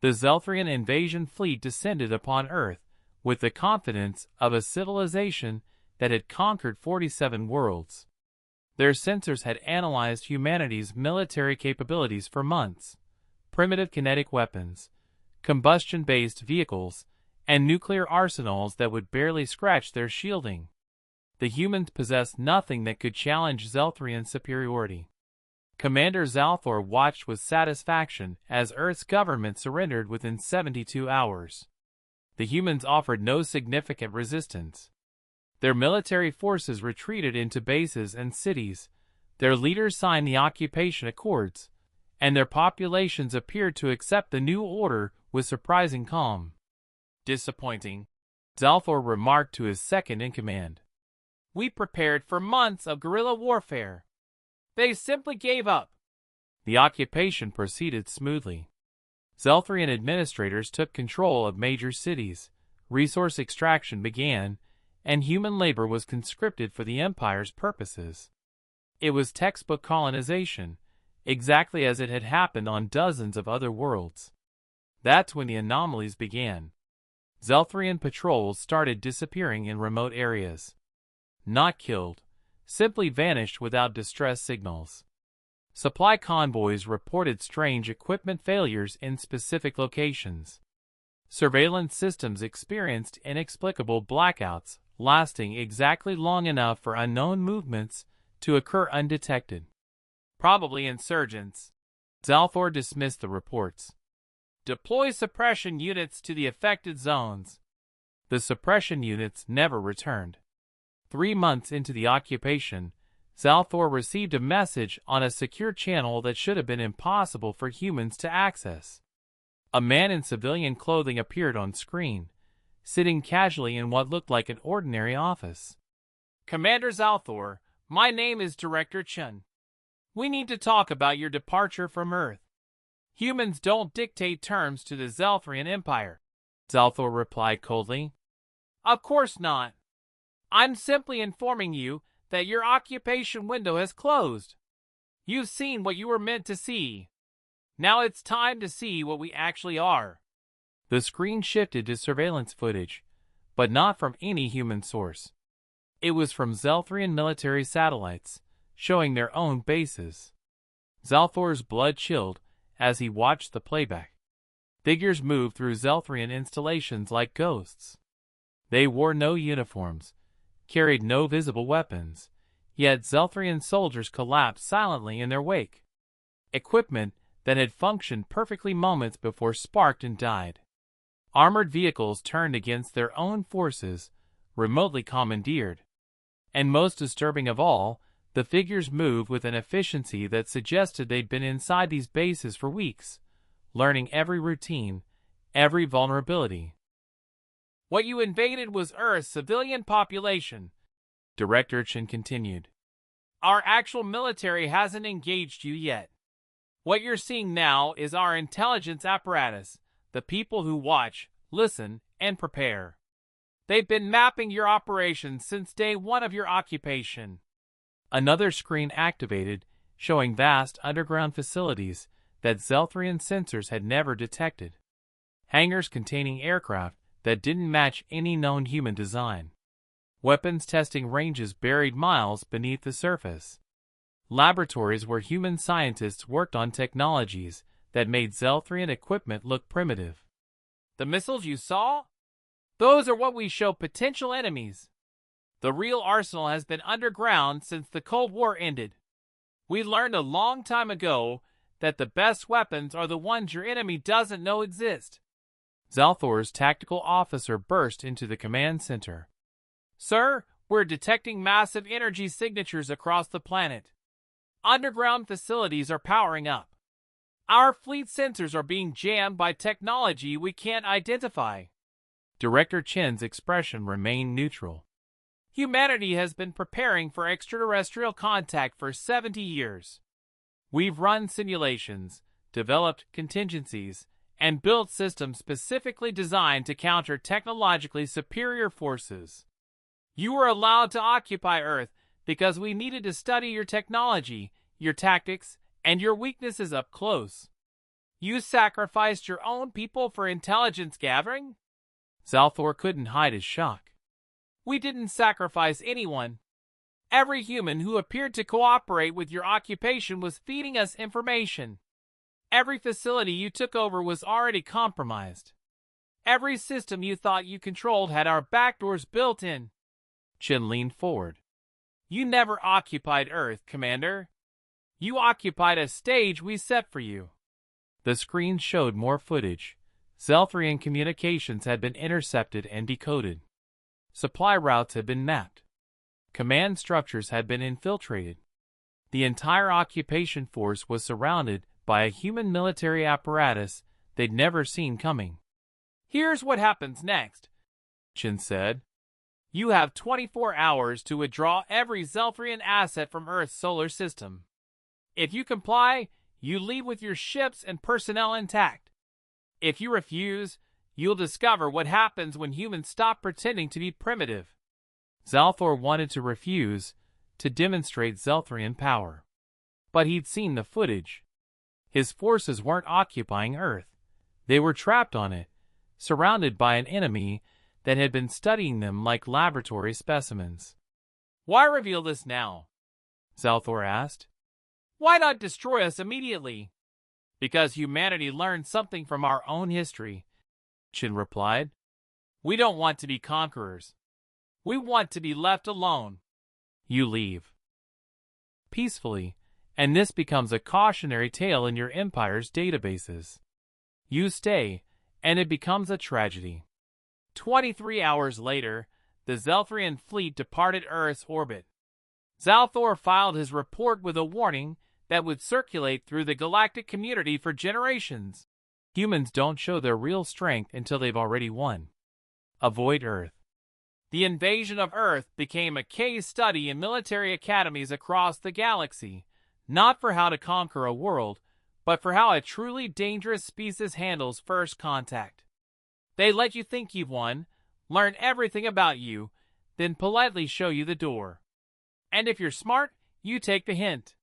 The Zelthrian invasion fleet descended upon Earth with the confidence of a civilization that had conquered 47 worlds. Their sensors had analyzed humanity's military capabilities for months: primitive kinetic weapons, combustion-based vehicles, and nuclear arsenals that would barely scratch their shielding. The humans possessed nothing that could challenge Zelthrian superiority. Commander Zalthor watched with satisfaction as Earth's government surrendered within 72 hours. The humans offered no significant resistance. Their military forces retreated into bases and cities, their leaders signed the occupation accords, and their populations appeared to accept the new order with surprising calm. "Disappointing," Zalthor remarked to his second-in-command. "We prepared for months of guerrilla warfare. They simply gave up." The occupation proceeded smoothly. Zelthrian administrators took control of major cities, resource extraction began, and human labor was conscripted for the Empire's purposes. It was textbook colonization, exactly as it had happened on dozens of other worlds. That's when the anomalies began. Zelthrian patrols started disappearing in remote areas. Not killed, simply vanished without distress signals. Supply convoys reported strange equipment failures in specific locations. Surveillance systems experienced inexplicable blackouts, lasting exactly long enough for unknown movements to occur undetected. "Probably insurgents." Zalthor dismissed the reports. "Deploy suppression units to the affected zones." The suppression units never returned. 3 months into the occupation, Zalthor received a message on a secure channel that should have been impossible for humans to access. A man in civilian clothing appeared on screen, sitting casually in what looked like an ordinary office. "Commander Zalthor, my name is Director Chen. We need to talk about your departure from Earth. Humans don't dictate terms to the Zelthrian Empire." Zalthor replied coldly. "Of course not. I'm simply informing you that your occupation window has closed. You've seen what you were meant to see. Now it's time to see what we actually are." The screen shifted to surveillance footage, but not from any human source. It was from Zelthrian military satellites, showing their own bases. Zalthor's blood chilled as he watched the playback. Figures moved through Zelthrian installations like ghosts. They wore no uniforms, carried no visible weapons, yet Zelthrian soldiers collapsed silently in their wake. Equipment that had functioned perfectly moments before sparked and died. Armored vehicles turned against their own forces, remotely commandeered. And most disturbing of all, the figures moved with an efficiency that suggested they'd been inside these bases for weeks, learning every routine, every vulnerability. "What you invaded was Earth's civilian population," Director Chen continued. "Our actual military hasn't engaged you yet. What you're seeing now is our intelligence apparatus, the people who watch, listen, and prepare. They've been mapping your operations since day one of your occupation." Another screen activated, showing vast underground facilities that Zelthrian sensors had never detected. Hangars containing aircraft that didn't match any known human design. Weapons testing ranges buried miles beneath the surface. Laboratories where human scientists worked on technologies that made Zelthrian equipment look primitive. "The missiles you saw? Those are what we show potential enemies. The real arsenal has been underground since the Cold War ended. We learned a long time ago that the best weapons are the ones your enemy doesn't know exist." Zalthor's tactical officer burst into the command center. "Sir, we're detecting massive energy signatures across the planet. Underground facilities are powering up. Our fleet sensors are being jammed by technology we can't identify." Director Chen's expression remained neutral. "Humanity has been preparing for extraterrestrial contact for 70 years. We've run simulations, developed contingencies, and built systems specifically designed to counter technologically superior forces. You were allowed to occupy Earth because we needed to study your technology, your tactics, and your weaknesses up close. You sacrificed your own people for intelligence gathering? Zalthor couldn't hide his shock. We didn't sacrifice anyone. Every human who appeared to cooperate with your occupation was feeding us information. Every facility you took over was already compromised. Every system you thought you controlled had our backdoors built in. Chin leaned forward. You never occupied Earth, Commander. You occupied a stage we set for you. The screen showed more footage. Zelthrian communications had been intercepted and decoded. Supply routes had been mapped. Command structures had been infiltrated. The entire occupation force was surrounded by a human military apparatus they'd never seen coming. Here's what happens next, Chin said. You have 24 hours to withdraw every Zelthrian asset from Earth's solar system. If you comply, you leave with your ships and personnel intact. If you refuse, you'll discover what happens when humans stop pretending to be primitive. Zalthor wanted to refuse, to demonstrate Zelthrian power. But he'd seen the footage. His forces weren't occupying Earth. They were trapped on it, surrounded by an enemy that had been studying them like laboratory specimens. Why reveal this now? Zalthor asked. Why not destroy us immediately? Because humanity learned something from our own history, Chin replied. We don't want to be conquerors. We want to be left alone. You leave peacefully, and this becomes a cautionary tale in your empire's databases. You stay, and it becomes a tragedy. 23 hours later, the Zelthrian fleet departed Earth's orbit. Zalthor filed his report with a warning that would circulate through the galactic community for generations. Humans don't show their real strength until they've already won. Avoid Earth. The invasion of Earth became a case study in military academies across the galaxy, not for how to conquer a world, but for how a truly dangerous species handles first contact. They let you think you've won, learn everything about you, then politely show you the door. And if you're smart, you take the hint.